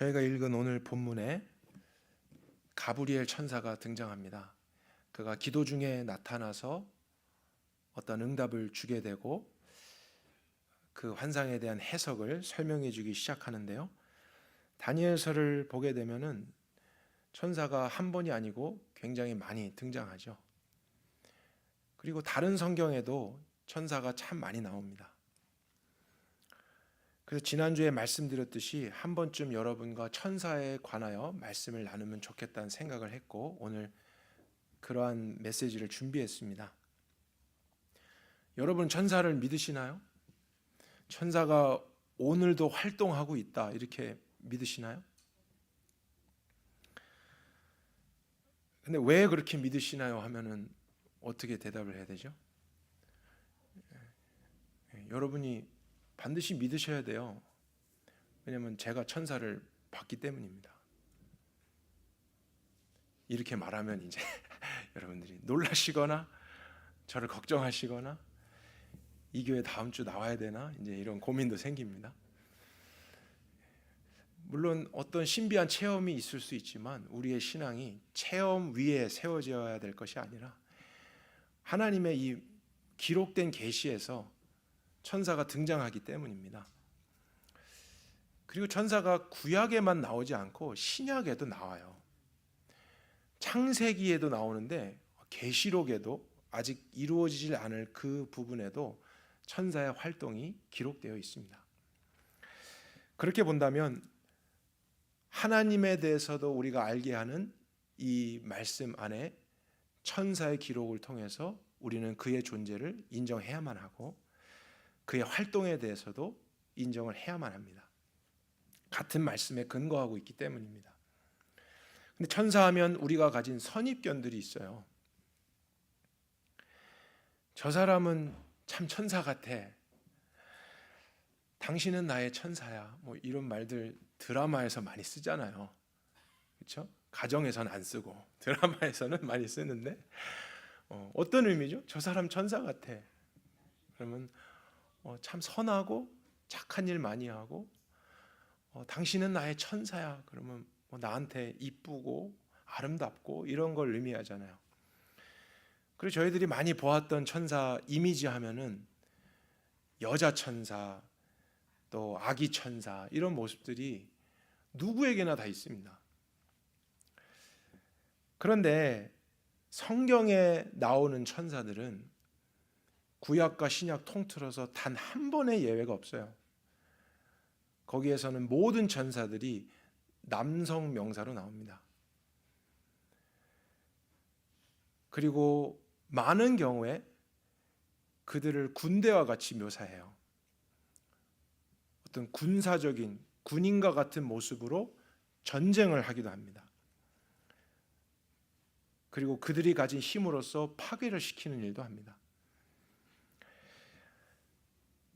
저희가 읽은 오늘 본문에 가브리엘 천사가 등장합니다. 그가 기도 중에 나타나서 어떤 응답을 주게 되고 그 환상에 대한 해석을 설명해 주기 시작하는데요. 다니엘서를 보게 되면은 천사가 한 번이 아니고 굉장히 많이 등장하죠. 그리고 다른 성경에도 천사가 참 많이 나옵니다. 그래서 지난주에 말씀드렸듯이 한 번쯤 여러분과 천사에 관하여 말씀을 나누면 좋겠다는 생각을 했고 오늘 그러한 메시지를 준비했습니다. 여러분 천사를 믿으시나요? 천사가 오늘도 활동하고 있다 이렇게 믿으시나요? 근데 왜 그렇게 믿으시나요? 하면은 어떻게 대답을 해야 되죠? 여러분이 반드시 믿으셔야 돼요. 왜냐하면 제가 천사를 봤기 때문입니다. 이렇게 말하면 이제 여러분들이 놀라시거나 저를 걱정하시거나 이 교회 다음 주 나와야 되나 이제 이런 고민도 생깁니다. 물론 어떤 신비한 체험이 있을 수 있지만 우리의 신앙이 체험 위에 세워져야 될 것이 아니라 하나님의 이 기록된 계시에서 천사가 등장하기 때문입니다. 그리고 천사가 구약에만 나오지 않고 신약에도 나와요. 창세기에도 나오는데 계시록에도 아직 이루어지질 않을 그 부분에도 천사의 활동이 기록되어 있습니다. 그렇게 본다면 하나님에 대해서도 우리가 알게 하는 이 말씀 안에 천사의 기록을 통해서 우리는 그의 존재를 인정해야만 하고 그의 활동에 대해서도 인정을 해야만 합니다. 같은 말씀에 근거하고 있기 때문입니다. 근데 천사하면 우리가 가진 선입견들이 있어요. 저 사람은 참 천사 같아. 당신은 나의 천사야. 뭐 이런 말들 드라마에서 많이 쓰잖아요. 그렇죠? 가정에서는 안 쓰고 드라마에서는 많이 쓰는데 어떤 의미죠? 저 사람 천사 같아. 그러면 참 선하고 착한 일 많이 하고 당신은 나의 천사야. 그러면 뭐 나한테 이쁘고 아름답고 이런 걸 의미하잖아요. 그리고 저희들이 많이 보았던 천사 이미지 하면은 여자 천사 또 아기 천사 이런 모습들이 누구에게나 다 있습니다. 그런데 성경에 나오는 천사들은 구약과 신약 통틀어서 단 한 번의 예외가 없어요. 거기에서는 모든 천사들이 남성 명사로 나옵니다. 그리고 많은 경우에 그들을 군대와 같이 묘사해요. 어떤 군사적인 군인과 같은 모습으로 전쟁을 하기도 합니다. 그리고 그들이 가진 힘으로써 파괴를 시키는 일도 합니다.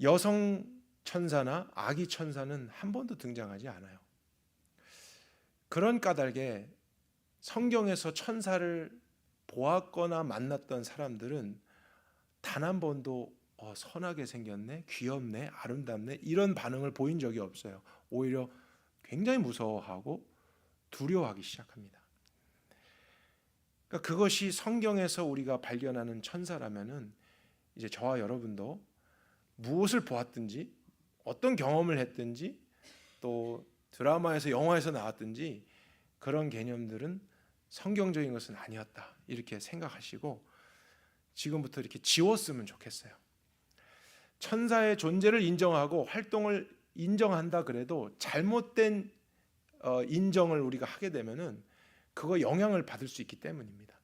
여성 천사나 아기 천사는 한 번도 등장하지 않아요. 그런 까닭에 성경에서 천사를 보았거나 만났던 사람들은 단 한 번도 선하게 생겼네, 귀엽네, 아름답네 이런 반응을 보인 적이 없어요. 오히려 굉장히 무서워하고 두려워하기 시작합니다. 그러니까 그것이 성경에서 우리가 발견하는 천사라면은 이제 저와 여러분도 무엇을 보았든지 어떤 경험을 했든지 또 드라마에서 영화에서 나왔든지 그런 개념들은 성경적인 것은 아니었다 이렇게 생각하시고 지금부터 이렇게 지웠으면 좋겠어요. 천사의 존재를 인정하고 활동을 인정한다 그래도 잘못된 인정을 우리가 하게 되면은 그거 영향을 받을 수 있기 때문입니다.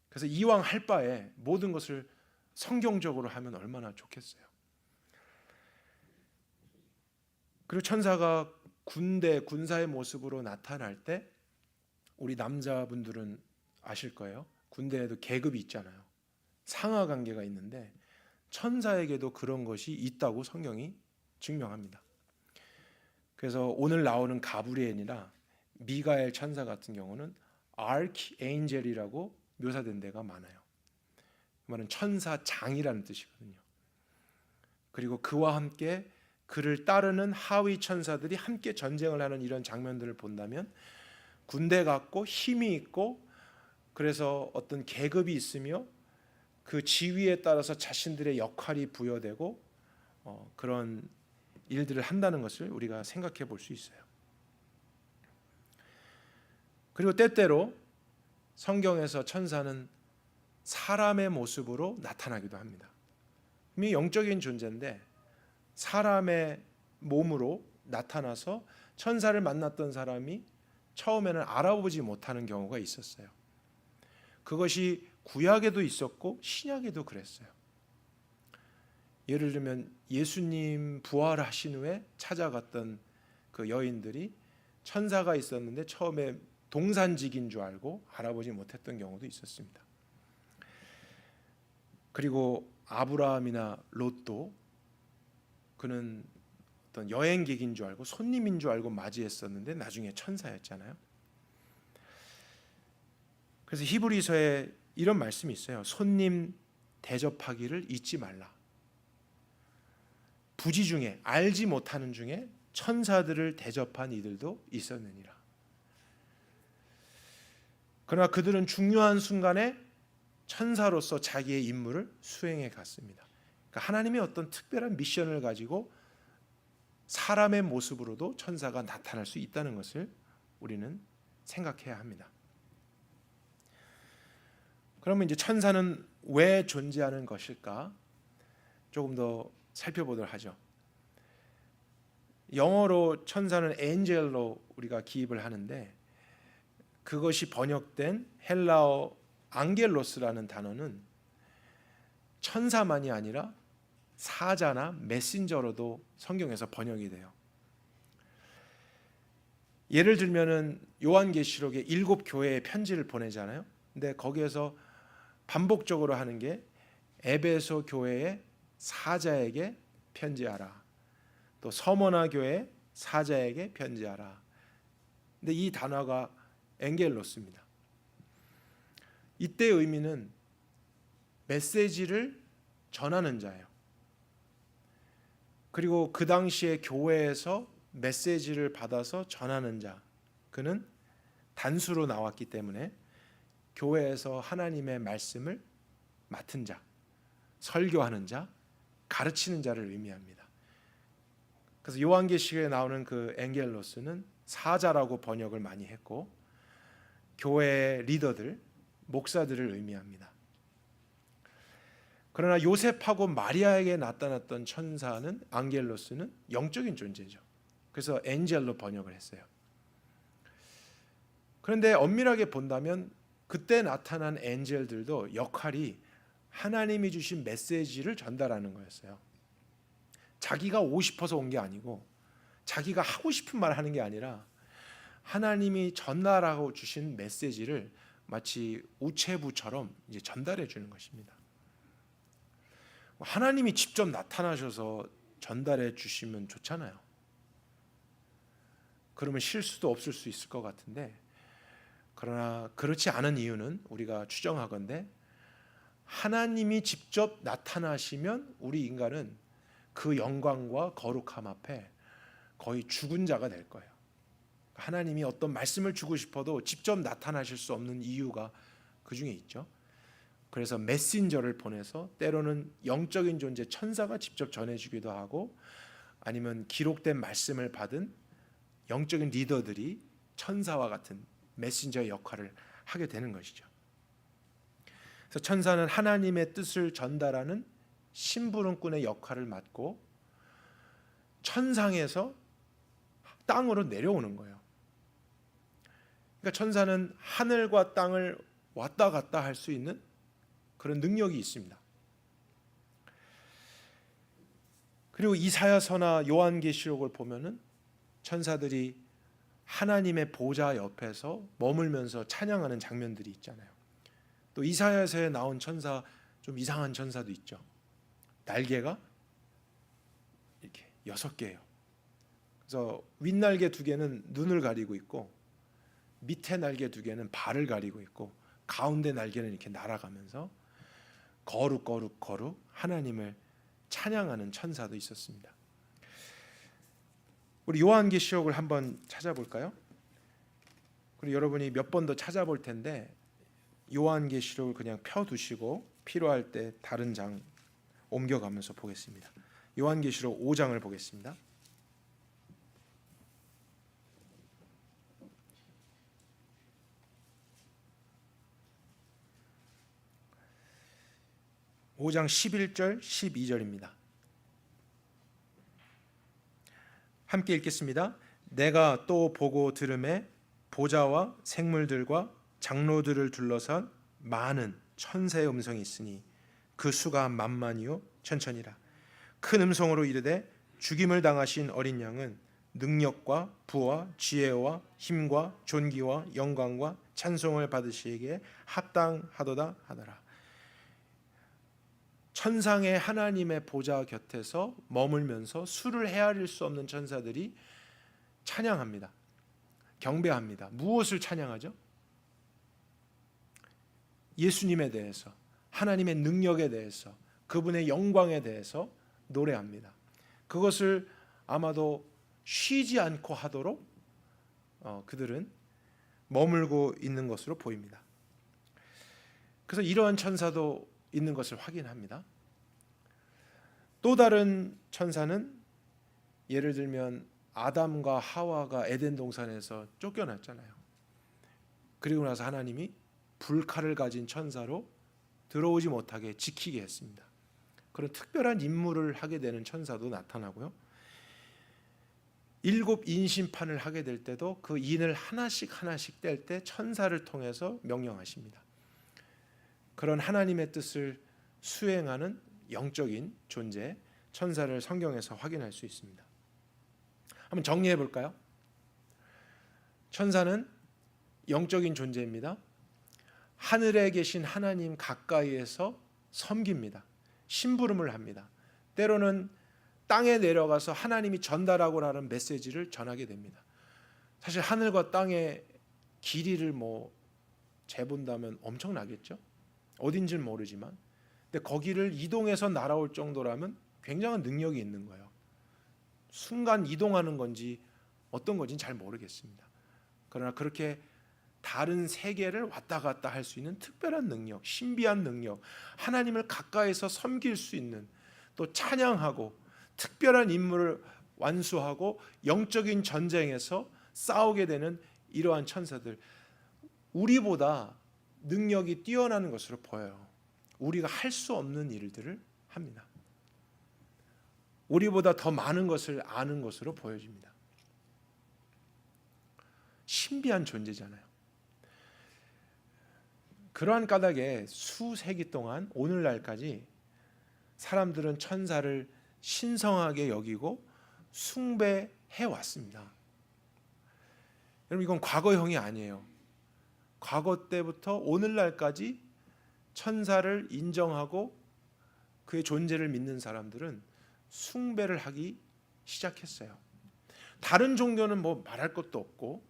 그래서 이왕 할 바에 모든 것을 성경적으로 하면 얼마나 좋겠어요. 그리고 천사가 군사의 모습으로 나타날 때 우리 남자분들은 아실 거예요. 군대에도 계급이 있잖아요. 상하 관계가 있는데 천사에게도 그런 것이 있다고 성경이 증명합니다. 그래서 오늘 나오는 가브리엘이나 미가엘 천사 같은 경우는 아르키엔젤이라고 묘사된 데가 많아요. 그 말은 천사장이라는 뜻이거든요. 그리고 그와 함께 그를 따르는 하위 천사들이 함께 전쟁을 하는 이런 장면들을 본다면 군대 같고 힘이 있고 그래서 어떤 계급이 있으며 그 지위에 따라서 자신들의 역할이 부여되고 그런 일들을 한다는 것을 우리가 생각해 볼 수 있어요. 그리고 때때로 성경에서 천사는 사람의 모습으로 나타나기도 합니다. 이미 영적인 존재인데 사람의 몸으로 나타나서 천사를 만났던 사람이 처음에는 알아보지 못하는 경우가 있었어요. 그것이 구약에도 있었고 신약에도 그랬어요. 예를 들면 예수님 부활하신 후에 찾아갔던 그 여인들이 천사가 있었는데 처음에 동산직인 줄 알고 알아보지 못했던 경우도 있었습니다. 그리고 아브라함이나 롯도 그는 어떤 여행객인 줄 알고 손님인 줄 알고 맞이했었는데 나중에 천사였잖아요. 그래서 히브리서에 이런 말씀이 있어요. 손님 대접하기를 잊지 말라. 부지 중에 알지 못하는 중에 천사들을 대접한 이들도 있었느니라. 그러나 그들은 중요한 순간에 천사로서 자기의 임무를 수행해 갔습니다. 그러니까 하나님의 어떤 특별한 미션을 가지고 사람의 모습으로도 천사가 나타날 수 있다는 것을 우리는 생각해야 합니다. 그러면 이제 천사는 왜 존재하는 것일까? 조금 더 살펴보도록 하죠. 영어로 천사는 엔젤로 우리가 기입을 하는데 그것이 번역된 헬라어 앙겔로스라는 단어는 천사만이 아니라 사자나 메신저로도 성경에서 번역이 돼요. 예를 들면은 요한계시록에 7 교회에 편지를 보내잖아요. 근데 거기에서 반복적으로 하는 게 에베소 교회의 사자에게 편지하라. 또 서머나 교회 사자에게 편지하라. 근데 이 단어가 엥겔로스입니다. 이때 의미는 메시지를 전하는 자예요. 그리고 그 당시에 교회에서 메시지를 받아서 전하는 자, 그는 단수로 나왔기 때문에 교회에서 하나님의 말씀을 맡은 자, 설교하는 자, 가르치는 자를 의미합니다. 그래서 요한계시록에 나오는 그 엥겔로스는 사자라고 번역을 많이 했고 교회의 리더들, 목사들을 의미합니다. 그러나 요셉하고 마리아에게 나타났던 천사는 앙겔로스는 영적인 존재죠. 그래서 엔젤로 번역을 했어요. 그런데 엄밀하게 본다면 그때 나타난 엔젤들도 역할이 하나님이 주신 메시지를 전달하는 거였어요. 자기가 오고 싶어서 온 게 아니고 자기가 하고 싶은 말 하는 게 아니라 하나님이 전달하고 주신 메시지를 마치 우체부처럼 이제 전달해 주는 것입니다. 하나님이 직접 나타나셔서 전달해 주시면 좋잖아요. 그러면 실수도 없을 수 있을 것 같은데, 그러나 그렇지 않은 이유는 우리가 추정하건대 하나님이 직접 나타나시면 우리 인간은 그 영광과 거룩함 앞에 거의 죽은 자가 될 거예요. 하나님이 어떤 말씀을 주고 싶어도 직접 나타나실 수 없는 이유가 그 중에 있죠. 그래서 메신저를 보내서 때로는 영적인 존재 천사가 직접 전해주기도 하고 아니면 기록된 말씀을 받은 영적인 리더들이 천사와 같은 메신저의 역할을 하게 되는 것이죠. 그래서 천사는 하나님의 뜻을 전달하는 심부름꾼의 역할을 맡고 천상에서 땅으로 내려오는 거예요. 그러니까 천사는 하늘과 땅을 왔다 갔다 할 수 있는 그런 능력이 있습니다. 그리고 이사야서나 요한계시록을 보면은 천사들이 하나님의 보좌 옆에서 머물면서 찬양하는 장면들이 있잖아요. 또 이사야서에 나온 천사, 좀 이상한 천사도 있죠. 날개가 이렇게 6개예요. 그래서 윗날개 2개는 눈을 가리고 있고 밑에 날개 2개는 발을 가리고 있고 가운데 날개는 이렇게 날아가면서 거룩 거룩 거룩 하나님을 찬양하는 천사도 있었습니다. 우리 요한계시록을 한번 찾아볼까요? 그리고 여러분이 몇 번 더 찾아볼 텐데 요한계시록을 그냥 펴두시고 필요할 때 다른 장 옮겨가면서 보겠습니다. 요한계시록 5장을 보겠습니다. (5장) 11절 12절입니다. 함께 읽겠습니다. 내가 또 보고 들음에 보좌와 생물들과 장로들을 둘러싼 많은 천사의 음성이 있으니 그 수가 만만이요 천천이라. 큰 음성으로 이르되 죽임을 당하신 어린 양은 능력과 부와 지혜와 힘과 존귀와 영광과 찬송을 받으시기에 합당하도다 하더라. 천상의 하나님의 보좌 곁에서 머물면서 수를 헤아릴 수 없는 천사들이 찬양합니다. 경배합니다. 무엇을 찬양하죠? 예수님에 대해서, 하나님의 능력에 대해서, 그분의 영광에 대해서 노래합니다. 그것을 아마도 쉬지 않고 하도록 그들은 머물고 있는 것으로 보입니다. 그래서 이러한 천사도 있는 것을 확인합니다. 또 다른 천사는 예를 들면 아담과 하와가 에덴 동산에서 쫓겨났잖아요. 그리고 나서 하나님이 불칼을 가진 천사로 들어오지 못하게 지키게 했습니다. 그런 특별한 임무를 하게 되는 천사도 나타나고요. 7 인심판을 하게 될 때도 그 인을 하나씩 뗄 때 천사를 통해서 명령하십니다. 그런 하나님의 뜻을 수행하는 영적인 존재, 천사를 성경에서 확인할 수 있습니다. 한번 정리해 볼까요? 천사는 영적인 존재입니다. 하늘에 계신 하나님 가까이에서 섬깁니다. 심부름을 합니다. 때로는 땅에 내려가서 하나님이 전달하고 하는 메시지를 전하게 됩니다. 사실 하늘과 땅의 길이를 재본다면 엄청나겠죠? 어딘지는 모르지만, 근데 거기를 이동해서 날아올 정도라면 굉장한 능력이 있는 거예요. 순간 이동하는 건지 어떤 건지는 잘 모르겠습니다. 그러나 그렇게 다른 세계를 왔다 갔다 할 수 있는 특별한 능력, 신비한 능력, 하나님을 가까이서 섬길 수 있는, 또 찬양하고 특별한 임무를 완수하고 영적인 전쟁에서 싸우게 되는 이러한 천사들, 우리보다 능력이 뛰어나는 것으로 보여요. 우리가 할 수 없는 일들을 합니다. 우리보다 더 많은 것을 아는 것으로 보여집니다. 신비한 존재잖아요. 그러한 까닭에 수세기 동안 오늘날까지 사람들은 천사를 신성하게 여기고 숭배해 왔습니다. 여러분, 이건 과거형이 아니에요. 과거 때부터 오늘날까지 천사를 인정하고 그의 존재를 믿는 사람들은 숭배를 하기 시작했어요. 다른 종교는 말할 것도 없고,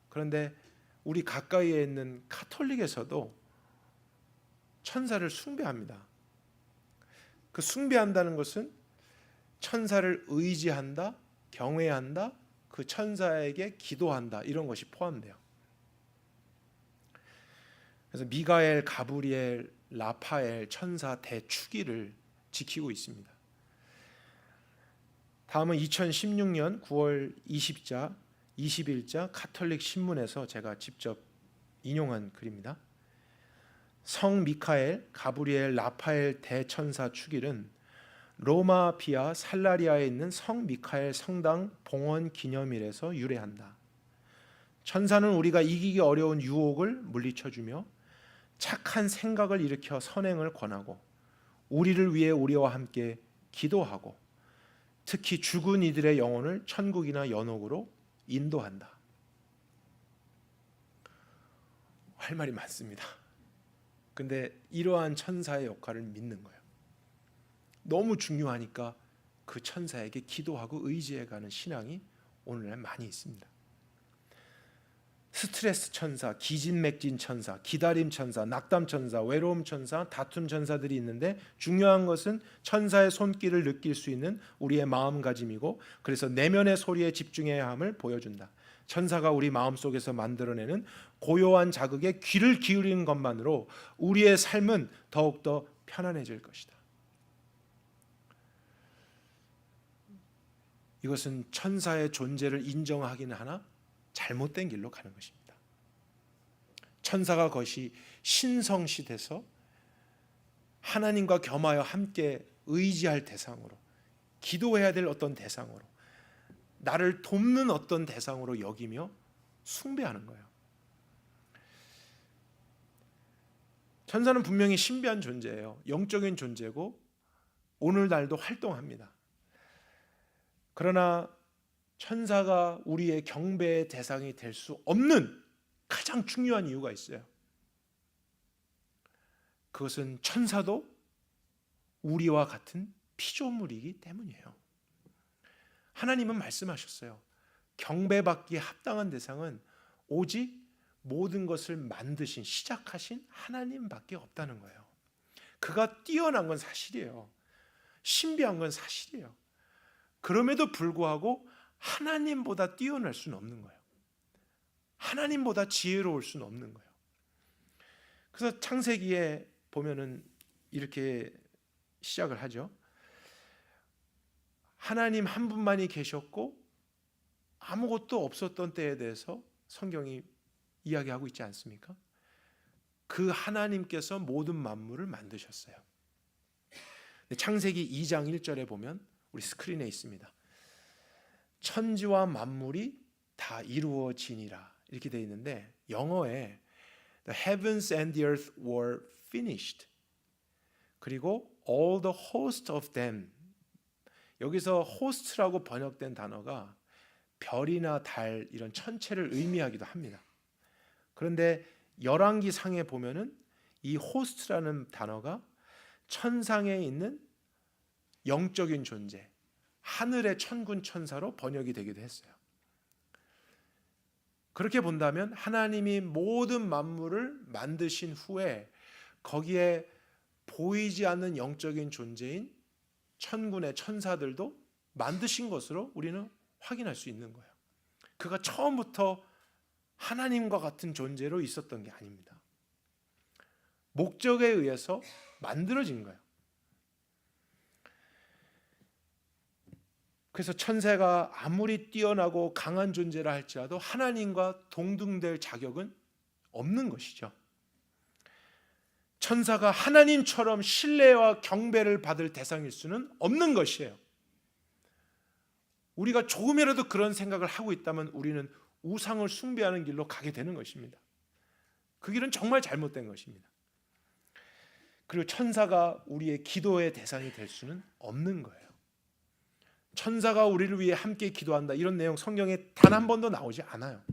그런데 우리 가까이에 있는 가톨릭에서도 천사를 숭배합니다. 그 숭배한다는 것은 천사를 의지한다, 경외한다, 그 천사에게 기도한다, 이런 것이 포함돼요. 그래서 미가엘, 가브리엘, 라파엘 천사 대축일을 지키고 있습니다. 다음은 2016년 9월 20일자 가톨릭 신문에서 제가 직접 인용한 글입니다. 성 미카엘, 가브리엘, 라파엘 대천사 축일은 로마 비아 살라리아에 있는 성 미카엘 성당 봉헌 기념일에서 유래한다. 천사는 우리가 이기기 어려운 유혹을 물리쳐주며 착한 생각을 일으켜 선행을 권하고 우리를 위해 우리와 함께 기도하고 특히 죽은 이들의 영혼을 천국이나 연옥으로 인도한다. 할 말이 많습니다. 근데 이러한 천사의 역할을 믿는 거예요. 너무 중요하니까 그 천사에게 기도하고 의지해가는 신앙이 오늘날 많이 있습니다. 스트레스 천사, 기진맥진 천사, 기다림 천사, 낙담 천사, 외로움 천사, 다툼 천사들이 있는데 중요한 것은 천사의 손길을 느낄 수 있는 우리의 마음가짐이고, 그래서 내면의 소리에 집중해야 함을 보여준다. 천사가 우리 마음속에서 만들어내는 고요한 자극에 귀를 기울이는 것만으로 우리의 삶은 더욱더 편안해질 것이다. 이것은 천사의 존재를 인정하기는 하나 잘못된 길로 가는 것입니다. 천사가 것이 신성시돼서 하나님과 겸하여 함께 의지할 대상으로, 기도해야 될 어떤 대상으로, 나를 돕는 어떤 대상으로 여기며 숭배하는 거예요. 천사는 분명히 신비한 존재예요. 영적인 존재고 오늘날도 활동합니다. 그러나 천사가 우리의 경배의 대상이 될 수 없는 가장 중요한 이유가 있어요. 그것은 천사도 우리와 같은 피조물이기 때문이에요. 하나님은 말씀하셨어요. 경배받기에 합당한 대상은 오직 모든 것을 만드신, 시작하신 하나님밖에 없다는 거예요. 그가 뛰어난 건 사실이에요. 신비한 건 사실이에요. 그럼에도 불구하고 하나님보다 뛰어날 수는 없는 거예요. 하나님보다 지혜로울 수는 없는 거예요. 그래서 창세기에 보면은 이렇게 시작을 하죠. 하나님 한 분만이 계셨고 아무것도 없었던 때에 대해서 성경이 이야기하고 있지 않습니까? 그 하나님께서 모든 만물을 만드셨어요. 창세기 2장 1절에 보면 우리 스크린에 있습니다. 천지와 만물이 다 이루어지니라 이렇게 되어 있는데, 영어에 The heavens and the earth were finished. 그리고 all the host of them. 여기서 host라고 번역된 단어가 별이나 달 이런 천체를 의미하기도 합니다. 그런데 열왕기 상에 보면은 이 host라는 단어가 천상에 있는 영적인 존재, 하늘의 천군 천사로 번역이 되기도 했어요. 그렇게 본다면 하나님이 모든 만물을 만드신 후에 거기에 보이지 않는 영적인 존재인 천군의 천사들도 만드신 것으로 우리는 확인할 수 있는 거예요. 그가 처음부터 하나님과 같은 존재로 있었던 게 아닙니다. 목적에 의해서 만들어진 거예요. 그래서 천사가 아무리 뛰어나고 강한 존재라 할지라도 하나님과 동등될 자격은 없는 것이죠. 천사가 하나님처럼 신뢰와 경배를 받을 대상일 수는 없는 것이에요. 우리가 조금이라도 그런 생각을 하고 있다면 우리는 우상을 숭배하는 길로 가게 되는 것입니다. 그 길은 정말 잘못된 것입니다. 그리고 천사가 우리의 기도의 대상이 될 수는 없는 거예요. 천사가 우리를 위해 함께 기도한다, 이런 내용 성경에 단 한 번도 나오지 않아요.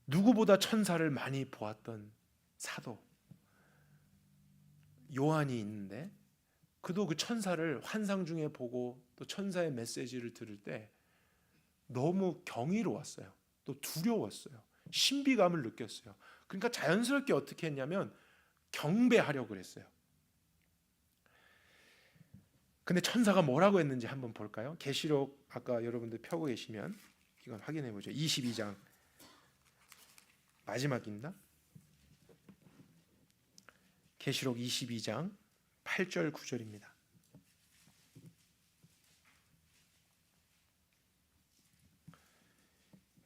누구보다 천사를 많이 보았던 사도 요한이 있는데, 그도 그 천사를 환상 중에 보고 또 천사의 메시지를 들을 때 너무 경이로웠어요. 또 두려웠어요. 신비감을 느꼈어요. 그러니까 자연스럽게 어떻게 했냐면 경배하려고 그랬어요. 근데 천사가 뭐라고 했는지 한번 볼까요? 계시록 아까 여러분들 펴고 계시면 이건 확인해 보죠. 22장 마지막입니다. 계시록 22장 8절 9절입니다.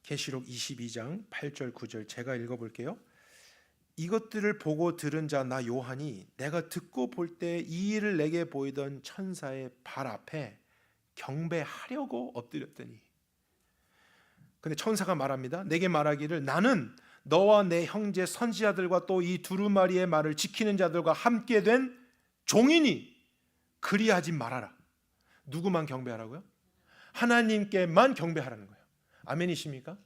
계시록 22장 8절 9절 제가 읽어볼게요. 이것들을 보고 들은 자 나 요한이 내가 듣고 볼 때 이 일을 내게 보이던 천사의 발 앞에 경배하려고 엎드렸더니, 근데 천사가 말합니다. 내게 말하기를 나는 너와 내 형제 선지자들과 또 이 두루마리의 말을 지키는 자들과 함께 된 종이니 그리하지 말아라. 누구만 경배하라고요? 하나님께만 경배하라는 거예요. 아멘이십니까?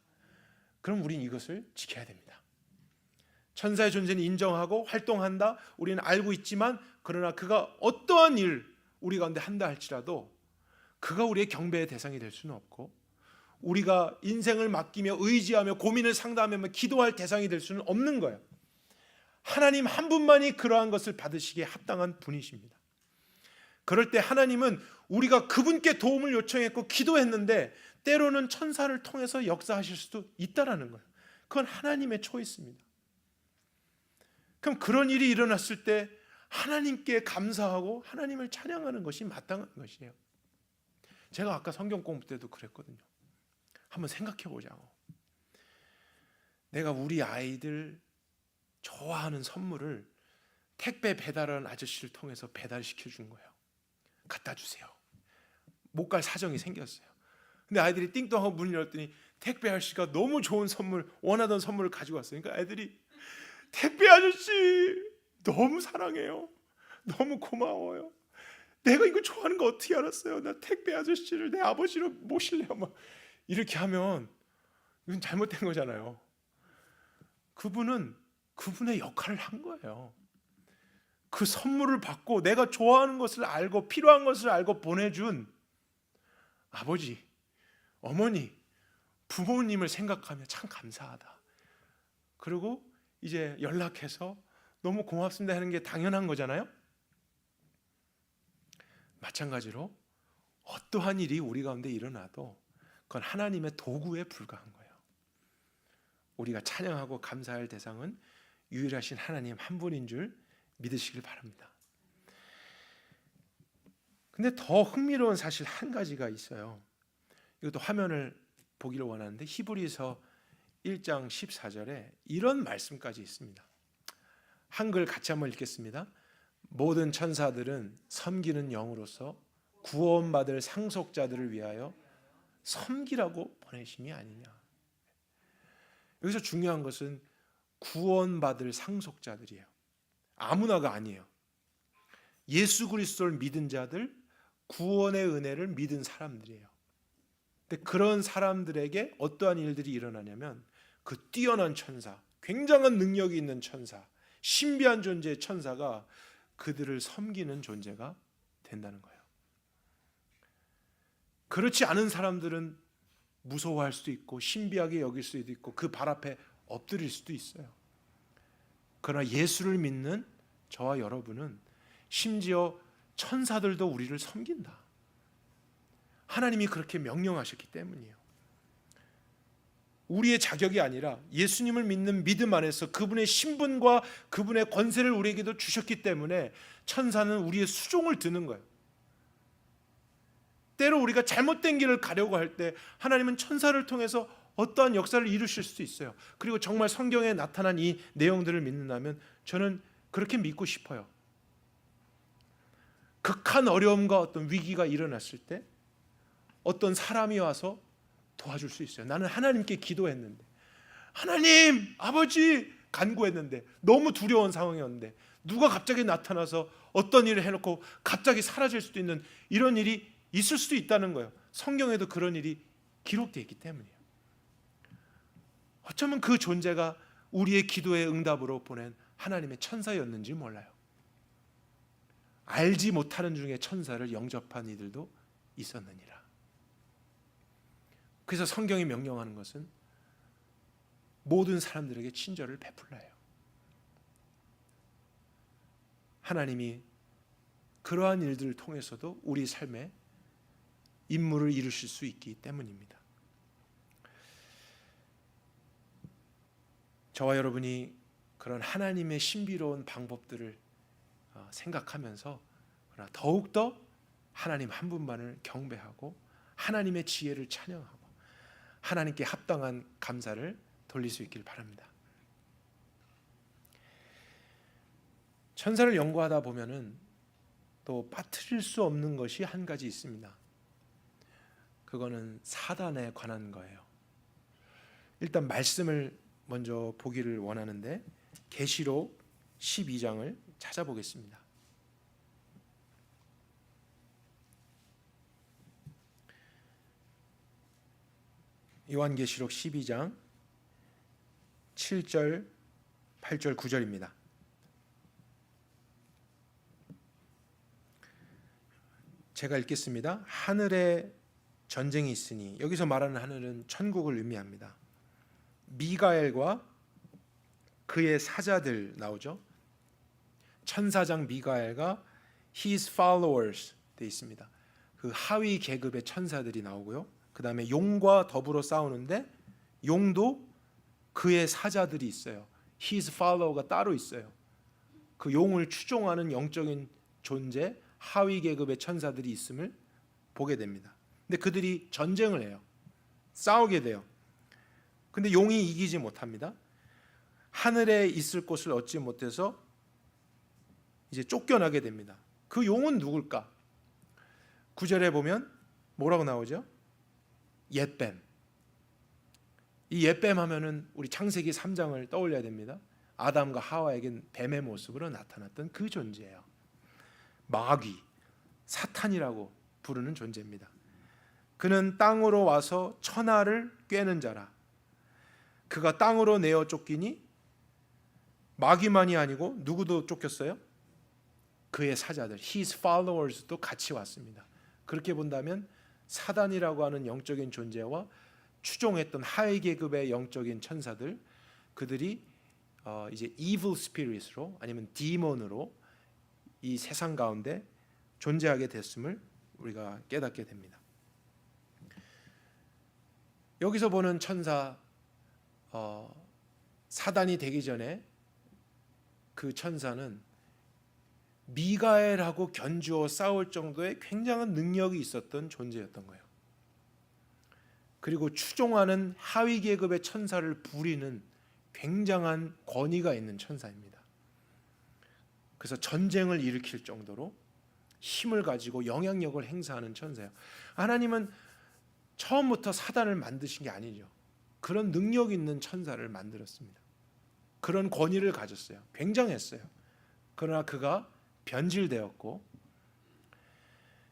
그럼 우린 이것을 지켜야 됩니다. 천사의 존재는 인정하고 활동한다, 우리는 알고 있지만, 그러나 그가 어떠한 일 우리 가운데 한다 할지라도 그가 우리의 경배의 대상이 될 수는 없고, 우리가 인생을 맡기며 의지하며 고민을 상담하며 기도할 대상이 될 수는 없는 거예요. 하나님 한 분만이 그러한 것을 받으시기에 합당한 분이십니다. 그럴 때 하나님은 우리가 그분께 도움을 요청했고 기도했는데 때로는 천사를 통해서 역사하실 수도 있다라는 거예요. 그건 하나님의 초이스입니다. 그럼 그런 일이 일어났을 때 하나님께 감사하고 하나님을 찬양하는 것이 마땅한 것이에요. 제가 아까 성경 공부 때도 그랬거든요. 한번 생각해 보자고. 내가 우리 아이들 좋아하는 선물을 택배 배달하는 아저씨를 통해서 배달시켜 준 거예요. 갖다 주세요. 못 갈 사정이 생겼어요. 근데 아이들이 띵동하고 문을 열었더니 택배 아저씨가 너무 좋은 선물, 원하던 선물을 가지고 왔어요. 그러니까 애들이 택배 아저씨 너무 사랑해요. 너무 고마워요. 내가 이거 좋아하는 거 어떻게 알았어요? 나 택배 아저씨를 내 아버지로 모실래요? 막 이렇게 하면 이건 잘못된 거잖아요. 그분은 그분의 역할을 한 거예요. 그 선물을 받고 내가 좋아하는 것을 알고 필요한 것을 알고 보내준 아버지, 어머니, 부모님을 생각하며 참 감사하다. 그리고 이제 연락해서 너무 고맙습니다 하는 게 당연한 거잖아요. 마찬가지로 어떠한 일이 우리 가운데 일어나도 그건 하나님의 도구에 불과한 거예요. 우리가 찬양하고 감사할 대상은 유일하신 하나님 한 분인 줄 믿으시길 바랍니다. 근데 더 흥미로운 사실 한 가지가 있어요. 이것도 화면을 보기를 원하는데 히브리서 1장 14절에 이런 말씀까지 있습니다. 한글 같이 한번 읽겠습니다. 모든 천사들은 섬기는 영으로서 구원받을 상속자들을 위하여 섬기라고 보내심이 아니냐. 여기서 중요한 것은 구원받을 상속자들이에요. 아무나가 아니에요. 예수 그리스도를 믿은 자들, 구원의 은혜를 믿은 사람들이에요. 근데 그런 사람들에게 어떠한 일들이 일어나냐면 그 뛰어난 천사, 굉장한 능력이 있는 천사, 신비한 존재의 천사가 그들을 섬기는 존재가 된다는 거예요. 그렇지 않은 사람들은 무서워할 수도 있고 신비하게 여길 수도 있고 그 발 앞에 엎드릴 수도 있어요. 그러나 예수를 믿는 저와 여러분은 심지어 천사들도 우리를 섬긴다. 하나님이 그렇게 명령하셨기 때문이에요. 우리의 자격이 아니라 예수님을 믿는 믿음 안에서 그분의 신분과 그분의 권세를 우리에게도 주셨기 때문에 천사는 우리의 수종을 드는 거예요. 때로 우리가 잘못된 길을 가려고 할 때 하나님은 천사를 통해서 어떠한 역사를 이루실 수도 있어요. 그리고 정말 성경에 나타난 이 내용들을 믿는다면 저는 그렇게 믿고 싶어요. 극한 어려움과 어떤 위기가 일어났을 때 어떤 사람이 와서 도와줄 수 있어요. 나는 하나님께 기도했는데, 하나님, 아버지 간구했는데 너무 두려운 상황이었는데 누가 갑자기 나타나서 어떤 일을 해놓고 갑자기 사라질 수도 있는 이런 일이 있을 수도 있다는 거예요. 성경에도 그런 일이 기록되어 있기 때문이에요. 어쩌면 그 존재가 우리의 기도의 응답으로 보낸 하나님의 천사였는지 몰라요. 알지 못하는 중에 천사를 영접한 이들도 있었느니라. 그래서 성경이 명령하는 것은 모든 사람들에게 친절을 베풀라 해요. 하나님이 그러한 일들을 통해서도 우리 삶에 임무를 이루실 수 있기 때문입니다. 저와 여러분이 그런 하나님의 신비로운 방법들을 생각하면서 그러나 더욱더 하나님 한 분만을 경배하고 하나님의 지혜를 찬양하고 하나님께 합당한 감사를 돌릴 수 있길 바랍니다. 천사를 연구하다 보면은 또 빠뜨릴 수 없는 것이 한 가지 있습니다. 그거는 사단에 관한 거예요. 일단 말씀을 먼저 보기를 원하는데 계시록 12장을 찾아보겠습니다. 요한계시록 12장 7절, 8절, 9절입니다. 제가 읽겠습니다. 하늘에 전쟁이 있으니, 여기서 말하는 하늘은 천국을 의미합니다. 미가엘과 그의 사자들 나오죠. 천사장 미가엘과 his followers 돼 있습니다. 그 하위 계급의 천사들이 나오고요. 그 다음에 용과 더불어 싸우는데 용도 그의 사자들이 있어요. his follower가 따로 있어요. 그 용을 추종하는 영적인 존재, 하위 계급의 천사들이 있음을 보게 됩니다. 근데 그들이 전쟁을 해요. 싸우게 돼요. 근데 용이 이기지 못합니다. 하늘에 있을 곳을 얻지 못해서 이제 쫓겨나게 됩니다. 그 용은 누굴까? 9절에 보면 뭐라고 나오죠? 옅뱀. 이 옅뱀 하면은 우리 창세기 3장을 떠올려야 됩니다. 아담과 하와에겐 뱀의 모습으로 나타났던 그 존재예요. 마귀, 사탄이라고 부르는 존재입니다. 그는 땅으로 와서 천하를 꿰는 자라. 그가 땅으로 내어 쫓기니 마귀만이 아니고 누구도 쫓겼어요? 그의 사자들, his followers도 같이 왔습니다. 그렇게 본다면 사단이라고 하는 영적인 존재와 추종했던 하위 계급의 영적인 천사들, 그들이 이제 evil spirit으로 아니면 demon으로 이 세상 가운데 존재하게 됐음을 우리가 깨닫게 됩니다. 여기서 보는 천사, 사단이 되기 전에 그 천사는 미가엘하고 견주어 싸울 정도의 굉장한 능력이 있었던 존재였던 거예요. 그리고 추종하는 하위 계급의 천사를 부리는 굉장한 권위가 있는 천사입니다. 그래서 전쟁을 일으킬 정도로 힘을 가지고 영향력을 행사하는 천사예요. 하나님은 처음부터 사단을 만드신 게 아니죠. 그런 능력 있는 천사를 만들었습니다. 그런 권위를 가졌어요. 굉장했어요. 그러나 그가 변질되었고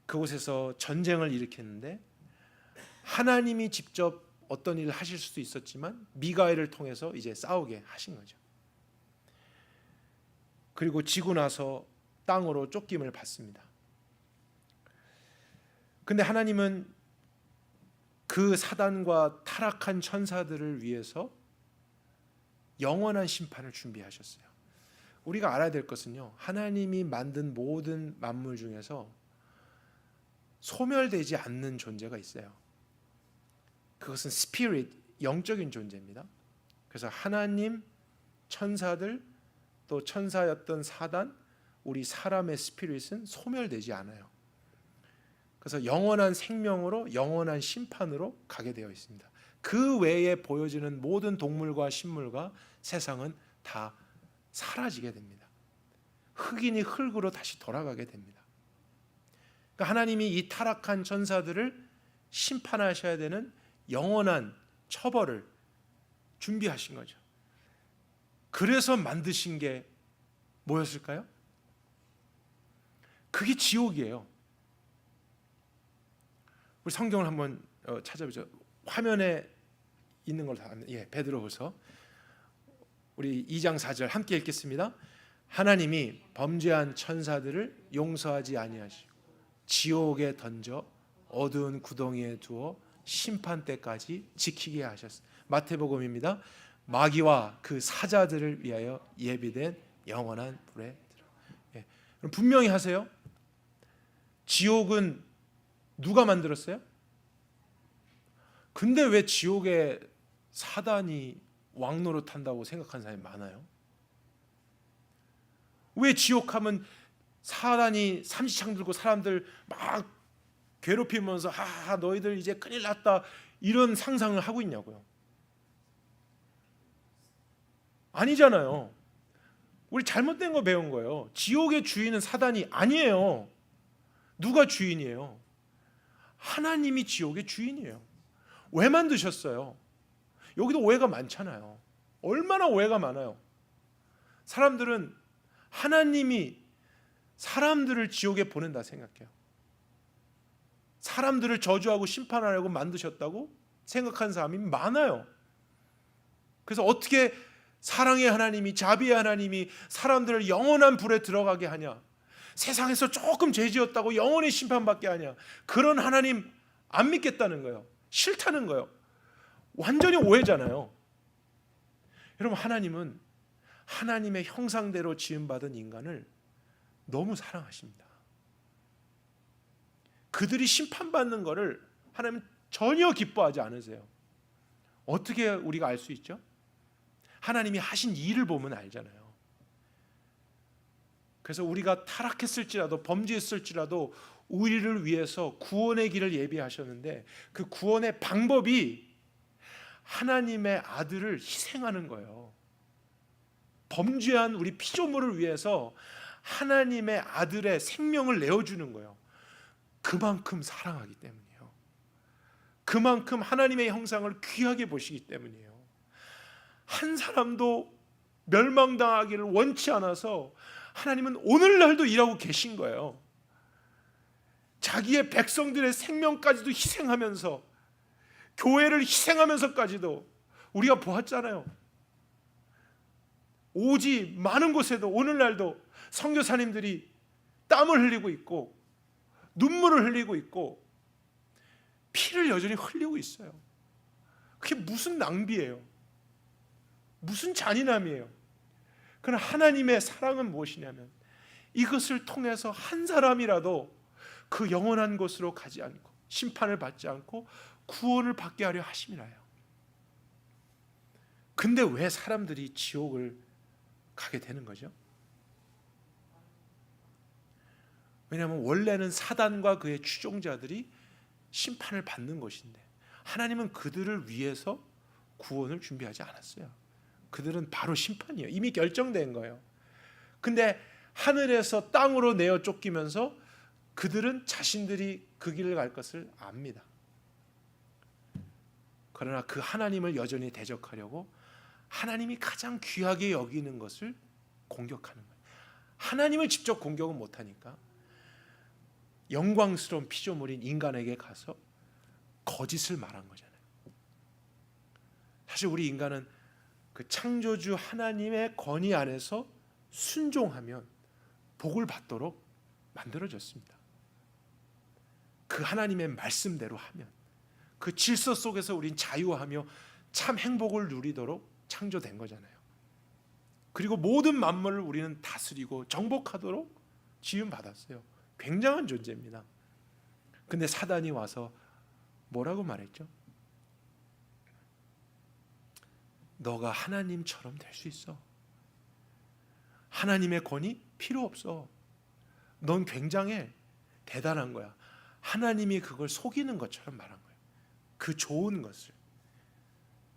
그곳에서 전쟁을 일으켰는데 하나님이 직접 어떤 일을 하실 수도 있었지만 미가엘을 통해서 이제 싸우게 하신 거죠. 그리고 지고 나서 땅으로 쫓김을 받습니다. 근데 하나님은 그 사단과 타락한 천사들을 위해서 영원한 심판을 준비하셨어요. 우리가 알아야 될 것은요, 하나님이 만든 모든 만물 중에서 소멸되지 않는 존재가 있어요. 그것은 스피릿, 영적인 존재입니다. 그래서 하나님, 천사들, 또 천사였던 사단, 우리 사람의 스피릿은 소멸되지 않아요. 그래서 영원한 생명으로, 영원한 심판으로 가게 되어 있습니다. 그 외에 보여지는 모든 동물과 식물과 세상은 다 사라지게 됩니다. 흙이니 흙으로 다시 돌아가게 됩니다. 그러니까 하나님이 이 타락한 천사들을 심판하셔야 되는 영원한 처벌을 준비하신 거죠. 그래서 만드신 게 뭐였을까요? 그게 지옥이에요. 우리 성경을 한번 찾아보죠. 화면에 있는 걸 다, 베드로후서 우리 2장 4절 함께 읽겠습니다. 하나님이 범죄한 천사들을 용서하지 아니하시고 지옥에 던져 어두운 구덩이에 두어 심판 때까지 지키게 하셨습니다. 마태복음입니다. 마귀와 그 사자들을 위하여 예비된 영원한 불에 들어. 그럼 분명히 하세요. 지옥은 누가 만들었어요? 근데 왜 지옥에 사단이 왕노릇한다고 생각하는 사람이 많아요? 왜 지옥하면 사단이 삼시창 들고 사람들 막 괴롭히면서 하하 너희들 이제 큰일 났다 이런 상상을 하고 있냐고요? 아니잖아요. 우리 잘못된 거 배운 거예요. 지옥의 주인은 사단이 아니에요. 누가 주인이에요? 하나님이 지옥의 주인이에요. 왜 만드셨어요? 여기도 오해가 많잖아요. 얼마나 오해가 많아요. 사람들은 하나님이 사람들을 지옥에 보낸다 생각해요. 사람들을 저주하고 심판하려고 만드셨다고 생각하는 사람이 많아요. 그래서 어떻게 사랑의 하나님이, 자비의 하나님이 사람들을 영원한 불에 들어가게 하냐? 세상에서 조금 죄 지었다고 영원히 심판받게 하냐? 그런 하나님 안 믿겠다는 거예요. 싫다는 거예요. 완전히 오해잖아요. 여러분, 하나님은 하나님의 형상대로 지음받은 인간을 너무 사랑하십니다. 그들이 심판받는 것을 하나님은 전혀 기뻐하지 않으세요. 어떻게 우리가 알 수 있죠? 하나님이 하신 일을 보면 알잖아요. 그래서 우리가 타락했을지라도 범죄했을지라도 우리를 위해서 구원의 길을 예비하셨는데 그 구원의 방법이 하나님의 아들을 희생하는 거예요. 범죄한 우리 피조물을 위해서 하나님의 아들의 생명을 내어주는 거예요. 그만큼 사랑하기 때문이에요. 그만큼 하나님의 형상을 귀하게 보시기 때문이에요. 한 사람도 멸망당하기를 원치 않아서 하나님은 오늘날도 일하고 계신 거예요. 자기의 백성들의 생명까지도 희생하면서, 교회를 희생하면서까지도 우리가 보았잖아요. 오지 많은 곳에도 오늘날도 선교사님들이 땀을 흘리고 있고 눈물을 흘리고 있고 피를 여전히 흘리고 있어요. 그게 무슨 낭비예요? 무슨 잔인함이에요? 그러나 하나님의 사랑은 무엇이냐면 이것을 통해서 한 사람이라도 그 영원한 곳으로 가지 않고 심판을 받지 않고 구원을 받게 하려 하심이라요. 근데 왜 사람들이 지옥을 가게 되는 거죠? 왜냐하면 원래는 사단과 그의 추종자들이 심판을 받는 것인데 하나님은 그들을 위해서 구원을 준비하지 않았어요. 그들은 바로 심판이에요. 이미 결정된 거예요. 근데 하늘에서 땅으로 내어 쫓기면서 그들은 자신들이 그 길을 갈 것을 압니다. 그러나 그 하나님을 여전히 대적하려고 하나님이 가장 귀하게 여기는 것을 공격하는 거예요. 하나님을 직접 공격은 못하니까 영광스러운 피조물인 인간에게 가서 거짓을 말한 거잖아요. 사실 우리 인간은 그 창조주 하나님의 권위 안에서 순종하면 복을 받도록 만들어졌습니다. 그 하나님의 말씀대로 하면, 그 질서 속에서 우린 자유하며 참 행복을 누리도록 창조된 거잖아요. 그리고 모든 만물을 우리는 다스리고 정복하도록 지음받았어요. 굉장한 존재입니다. 근데 사단이 와서 뭐라고 말했죠? 너가 하나님처럼 될 수 있어. 하나님의 권위 필요 없어. 넌 굉장해. 대단한 거야. 하나님이 그걸 속이는 것처럼 말한 거예요. 그 좋은 것을.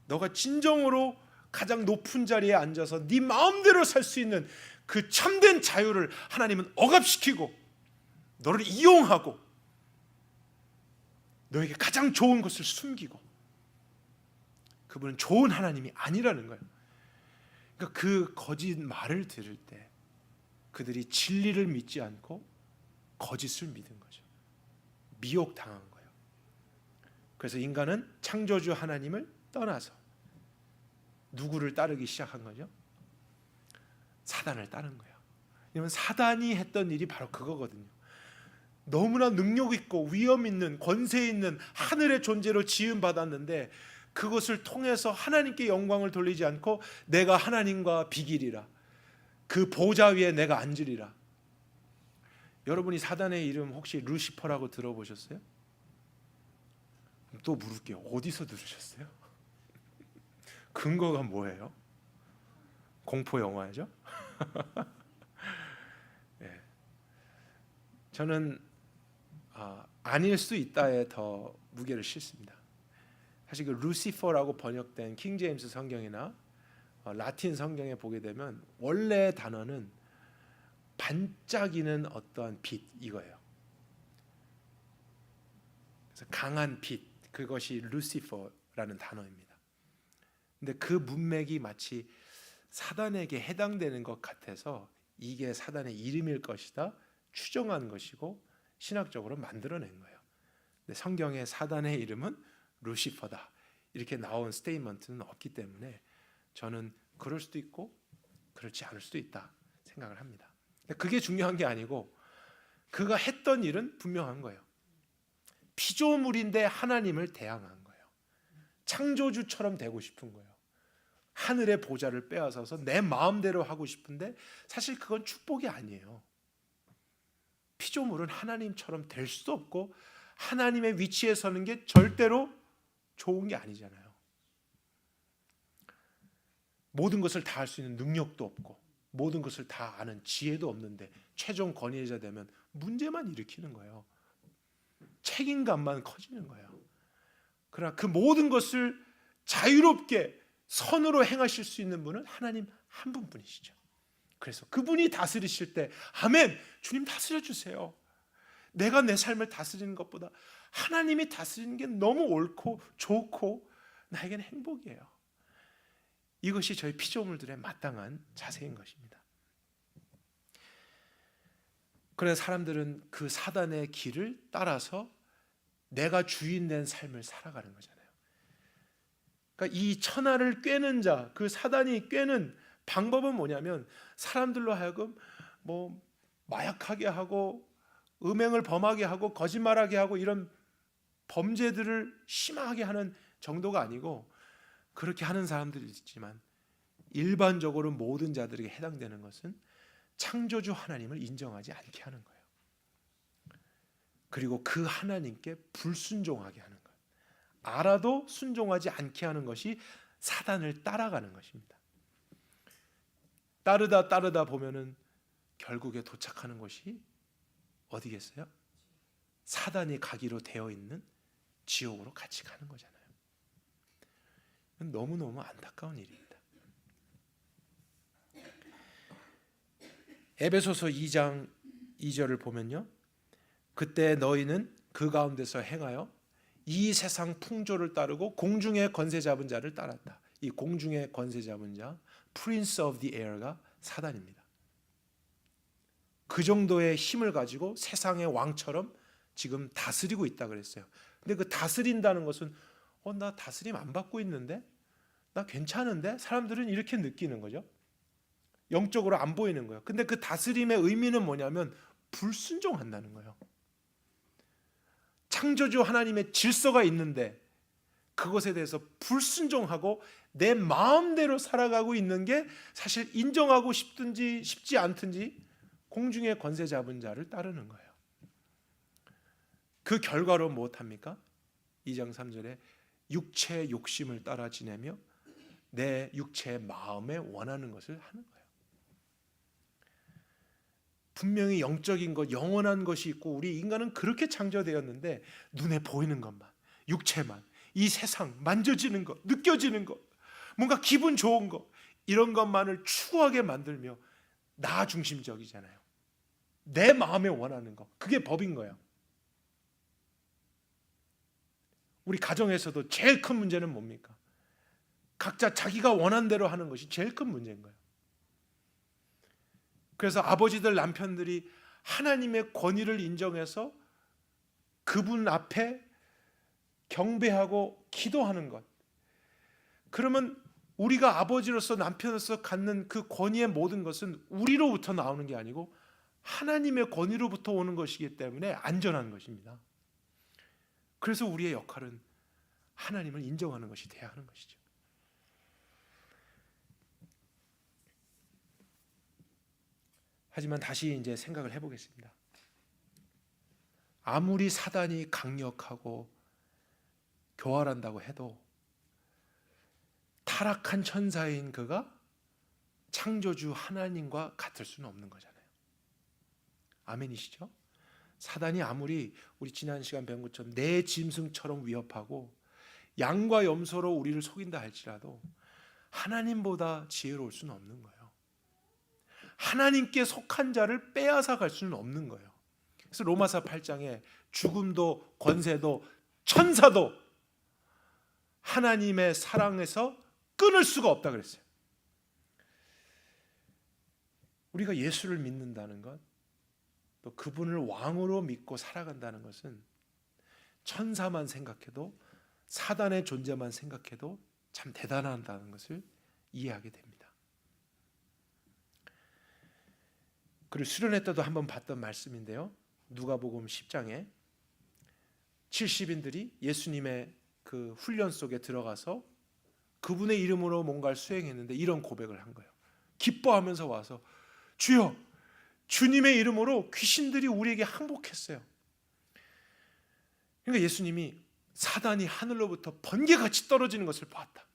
너가 진정으로 가장 높은 자리에 앉아서 네 마음대로 살 수 있는 그 참된 자유를 하나님은 억압시키고 너를 이용하고 너에게 가장 좋은 것을 숨기고, 그분은 좋은 하나님이 아니라는 거예요. 그러니까 그 거짓 말을 들을 때 그들이 진리를 믿지 않고 거짓을 믿은 거죠. 미혹당한 거예요. 그래서 인간은 창조주 하나님을 떠나서 누구를 따르기 시작한 거죠? 사단을 따른 거예요. 왜냐하면 사단이 했던 일이 바로 그거거든요. 너무나 능력 있고 위엄 있는 권세 있는 하늘의 존재로 지음받았는데 그것을 통해서 하나님께 영광을 돌리지 않고 내가 하나님과 비기리라, 그 보좌 위에 내가 앉으리라. 여러분이 사단의 이름 혹시 루시퍼라고 들어보셨어요? 또 물을게요. 어디서 들으셨어요? 근거가 뭐예요? 공포 영화죠? 네. 저는 아닐 수 있다에 더 무게를 싣습니다. 사실 그 루시퍼라고 번역된 킹 제임스 성경이나 라틴 성경에 보게 되면 원래 단어는 반짝이는 어떠한 빛, 이거예요. 그래서 강한 빛, 그것이 루시퍼라는 단어입니다. 근데 그 문맥이 마치 사단에게 해당되는 것 같아서 이게 사단의 이름일 것이다 추정한 것이고 신학적으로 만들어낸 거예요. 근데 성경에 사단의 이름은 루시퍼다 이렇게 나온 스테이트먼트는 없기 때문에 저는 그럴 수도 있고 그렇지 않을 수도 있다 생각을 합니다. 근데 그게 중요한 게 아니고 그가 했던 일은 분명한 거예요. 피조물인데 하나님을 대항한 거예요. 창조주처럼 되고 싶은 거예요. 하늘의 보좌를 빼앗아서 내 마음대로 하고 싶은데 사실 그건 축복이 아니에요. 피조물은 하나님처럼 될 수도 없고 하나님의 위치에 서는 게 절대로 좋은 게 아니잖아요. 모든 것을 다 할 수 있는 능력도 없고 모든 것을 다 아는 지혜도 없는데 최종 권위자 되면 문제만 일으키는 거예요. 책임감만 커지는 거예요. 그러나 그 모든 것을 자유롭게 선으로 행하실 수 있는 분은 하나님 한 분뿐이시죠. 그래서 그분이 다스리실 때 아멘, 주님 다스려 주세요. 내가 내 삶을 다스리는 것보다 하나님이 다스리는 게 너무 옳고 좋고 나에게는 행복이에요. 이것이 저희 피조물들의 마땅한 자세인 것입니다. 그래서 사람들은 그 사단의 길을 따라서 내가 주인 된 삶을 살아가는 거잖아요. 그러니까 이 천하를 꿰는 자, 그 사단이 꿰는 방법은 뭐냐면 사람들로 하여금 뭐 마약하게 하고 음행을 범하게 하고 거짓말하게 하고 이런 범죄들을 심하게 하는 정도가 아니고, 그렇게 하는 사람들이 있지만 일반적으로 모든 자들에게 해당되는 것은 창조주 하나님을 인정하지 않게 하는 거예요. 그리고 그 하나님께 불순종하게 하는 것, 알아도 순종하지 않게 하는 것이 사단을 따라가는 것입니다. 따르다 보면은 결국에 도착하는 곳이 어디겠어요? 사단이 가기로 되어 있는 지옥으로 같이 가는 거잖아요. 너무너무 안타까운 일입니다. 에베소서 2장 2절을 보면요, 그때 너희는 그 가운데서 행하여 이 세상 풍조를 따르고 공중의 권세 잡은 자를 따랐다. 이 공중의 권세 잡은 자, Prince of the Air가 사단입니다. 그 정도의 힘을 가지고 세상의 왕처럼 지금 다스리고 있다 그랬어요. 근데 그 다스린다는 것은 나 다스림 안 받고 있는데? 나 괜찮은데? 사람들은 이렇게 느끼는 거죠. 영적으로 안 보이는 거예요. 근데 그 다스림의 의미는 뭐냐면 불순종한다는 거예요. 창조주 하나님의 질서가 있는데 그것에 대해서 불순종하고 내 마음대로 살아가고 있는 게 사실 인정하고 싶든지 싶지 않든지 공중의 권세 잡은 자를 따르는 거예요. 그 결과로 무엇합니까? 2장 3절에 육체의 욕심을 따라 지내며 내 육체의 마음에 원하는 것을 하는 거예요. 분명히 영적인 것, 영원한 것이 있고 우리 인간은 그렇게 창조되었는데 눈에 보이는 것만, 육체만, 이 세상 만져지는 것, 느껴지는 것, 뭔가 기분 좋은 것, 이런 것만을 추구하게 만들며 나 중심적이잖아요. 내 마음에 원하는 것, 그게 법인 거예요. 우리 가정에서도 제일 큰 문제는 뭡니까? 각자 자기가 원하는 대로 하는 것이 제일 큰 문제인 거예요. 그래서 아버지들, 남편들이 하나님의 권위를 인정해서 그분 앞에 경배하고 기도하는 것, 그러면 우리가 아버지로서 남편으로서 갖는 그 권위의 모든 것은 우리로부터 나오는 게 아니고 하나님의 권위로부터 오는 것이기 때문에 안전한 것입니다. 그래서 우리의 역할은 하나님을 인정하는 것이 돼야 하는 것이죠. 하지만 다시 이제 생각을 해보겠습니다. 아무리 사단이 강력하고 교활한다고 해도 타락한 천사인 그가 창조주 하나님과 같을 수는 없는 거잖아요. 아멘이시죠? 사단이 아무리 우리 지난 시간 배운 것처럼 내 짐승처럼 위협하고 양과 염소로 우리를 속인다 할지라도 하나님보다 지혜로울 수는 없는 거예요. 하나님께 속한 자를 빼앗아 갈 수는 없는 거예요. 그래서 로마서 8장에 죽음도 권세도 천사도 하나님의 사랑에서 끊을 수가 없다 그랬어요. 우리가 예수를 믿는다는 것, 또 그분을 왕으로 믿고 살아간다는 것은 천사만 생각해도, 사단의 존재만 생각해도 참 대단하다는 것을 이해하게 됩니다. 그리고 수련회 때도 한번 봤던 말씀인데요, 누가복음 10장에 70인들이 예수님의 그 훈련 속에 들어가서 그분의 이름으로 뭔가를 수행했는데 이런 고백을 한 거예요. 기뻐하면서 와서 주여, 주님의 이름으로 귀신들이 우리에게 항복했어요. 그러니까 예수님이 사단이 하늘로부터 번개같이 떨어지는 것을 보았다.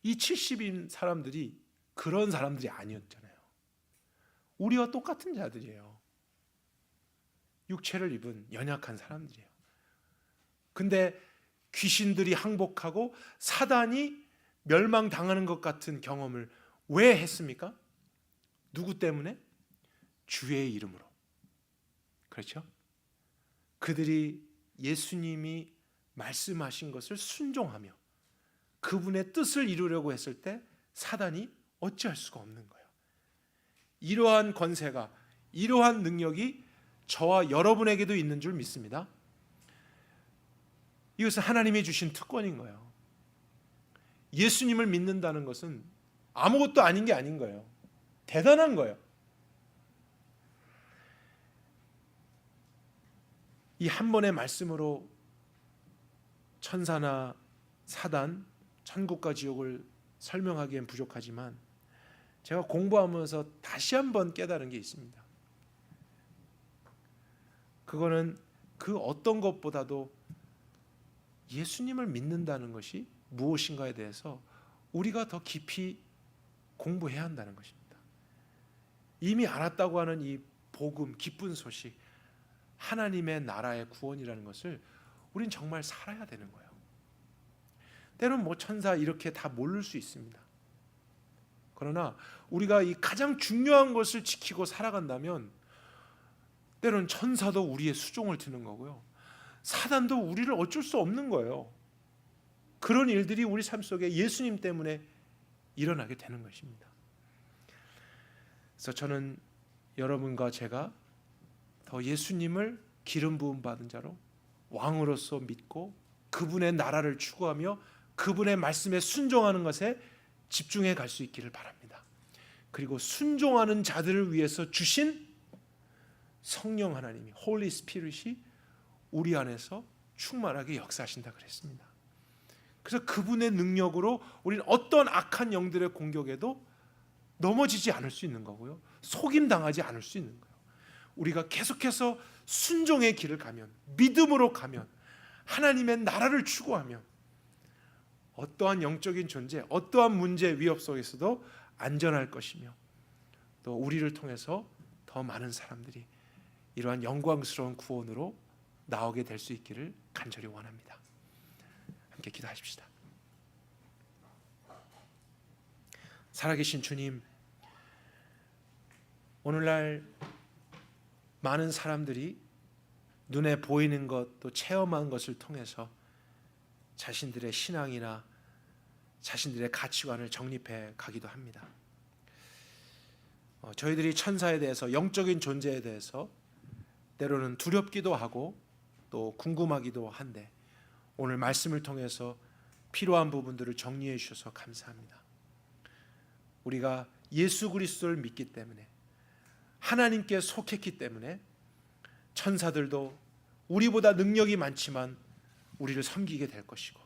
이 70인 사람들이 그런 사람들이 아니었잖아요. 우리와 똑같은 자들이에요. 육체를 입은 연약한 사람들이에요. 근데 귀신들이 항복하고 사단이 멸망당하는 것 같은 경험을 왜 했습니까? 누구 때문에? 주의 이름으로. 그렇죠? 그들이 예수님이 말씀하신 것을 순종하며 그분의 뜻을 이루려고 했을 때 사단이 어찌할 수가 없는 거예요. 이러한 권세가, 이러한 능력이 저와 여러분에게도 있는 줄 믿습니다. 이것은 하나님이 주신 특권인 거예요. 예수님을 믿는다는 것은 아무것도 아닌 게 아닌 거예요. 대단한 거예요. 이 한 번의 말씀으로 천사나 사단, 천국과 지옥을 설명하기엔 부족하지만 제가 공부하면서 다시 한번 깨달은 게 있습니다. 그거는 그 어떤 것보다도 예수님을 믿는다는 것이 무엇인가에 대해서 우리가 더 깊이 공부해야 한다는 것입니다. 이미 알았다고 하는 이 복음, 기쁜 소식, 하나님의 나라의 구원이라는 것을 우린 정말 살아야 되는 거예요. 때로는 뭐 천사 이렇게 다 모를 수 있습니다. 그러나 우리가 이 가장 중요한 것을 지키고 살아간다면 때로는 천사도 우리의 수종을 드는 거고요. 사단도 우리를 어쩔 수 없는 거예요. 그런 일들이 우리 삶 속에 예수님 때문에 일어나게 되는 것입니다. 그래서 저는 여러분과 제가 더 예수님을 기름 부음 받은 자로 왕으로서 믿고 그분의 나라를 추구하며 그분의 말씀에 순종하는 것에 집중해 갈 수 있기를 바랍니다. 그리고 순종하는 자들을 위해서 주신 성령 하나님이 홀리 스피릿이 우리 안에서 충만하게 역사하신다 그랬습니다. 그래서 그분의 능력으로 우리는 어떤 악한 영들의 공격에도 넘어지지 않을 수 있는 거고요. 속임당하지 않을 수 있는 거예요. 우리가 계속해서 순종의 길을 가면, 믿음으로 가면, 하나님의 나라를 추구하면 어떠한 영적인 존재, 어떠한 문제 위협 속에서도 안전할 것이며 또 우리를 통해서 더 많은 사람들이 이러한 영광스러운 구원으로 나오게 될 수 있기를 간절히 원합니다. 함께 기도하십시다. 살아계신 주님, 오늘날 많은 사람들이 눈에 보이는 것, 또 체험한 것을 통해서 자신들의 신앙이나 자신들의 가치관을 정립해 가기도 합니다. 저희들이 천사에 대해서, 영적인 존재에 대해서 때로는 두렵기도 하고 또 궁금하기도 한데 오늘 말씀을 통해서 필요한 부분들을 정리해 주셔서 감사합니다. 우리가 예수 그리스도를 믿기 때문에, 하나님께 속했기 때문에 천사들도 우리보다 능력이 많지만 우리를 섬기게 될 것이고,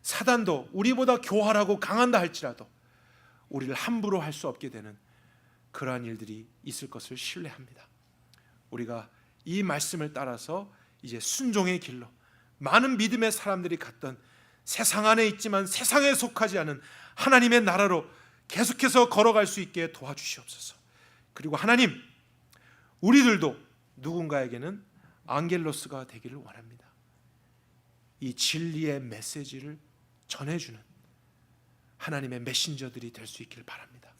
사단도 우리보다 교활하고 강한다 할지라도 우리를 함부로 할 수 없게 되는 그러한 일들이 있을 것을 신뢰합니다. 우리가 이 말씀을 따라서 이제 순종의 길로 많은 믿음의 사람들이 갔던 세상 안에 있지만 세상에 속하지 않은 하나님의 나라로 계속해서 걸어갈 수 있게 도와주시옵소서. 그리고 하나님, 우리들도 누군가에게는 앙겔로스가 되기를 원합니다. 이 진리의 메시지를 전해주는 하나님의 메신저들이 될 수 있기를 바랍니다.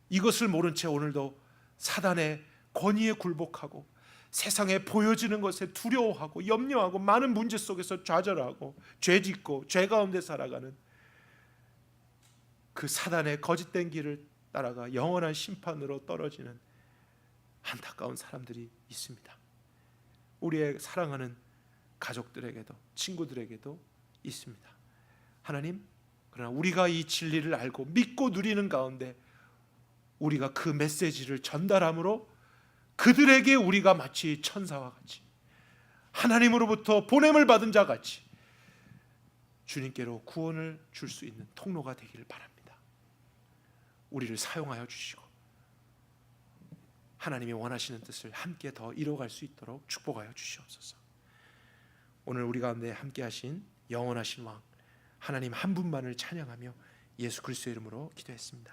이것을 모른 채 오늘도 사단의 권위에 굴복하고 세상에 보여지는 것에 두려워하고 염려하고 많은 문제 속에서 좌절하고 죄짓고 죄 가운데 살아가는 그 사단의 거짓된 길을 따라가 영원한 심판으로 떨어지는 안타까운 사람들이 있습니다. 우리의 사랑하는 가족들에게도 친구들에게도 있습니다. 하나님, 그러나 우리가 이 진리를 알고 믿고 누리는 가운데 우리가 그 메시지를 전달함으로 그들에게 우리가 마치 천사와 같이 하나님으로부터 보냄을 받은 자 같이 주님께로 구원을 줄 수 있는 통로가 되기를 바랍니다. 우리를 사용하여 주시고 하나님이 원하시는 뜻을 함께 더 이뤄갈 수 있도록 축복하여 주시옵소서. 오늘 우리 가운데 함께 하신 영원하신 왕 하나님 한 분만을 찬양하며 예수 그리스도의 이름으로 기도했습니다.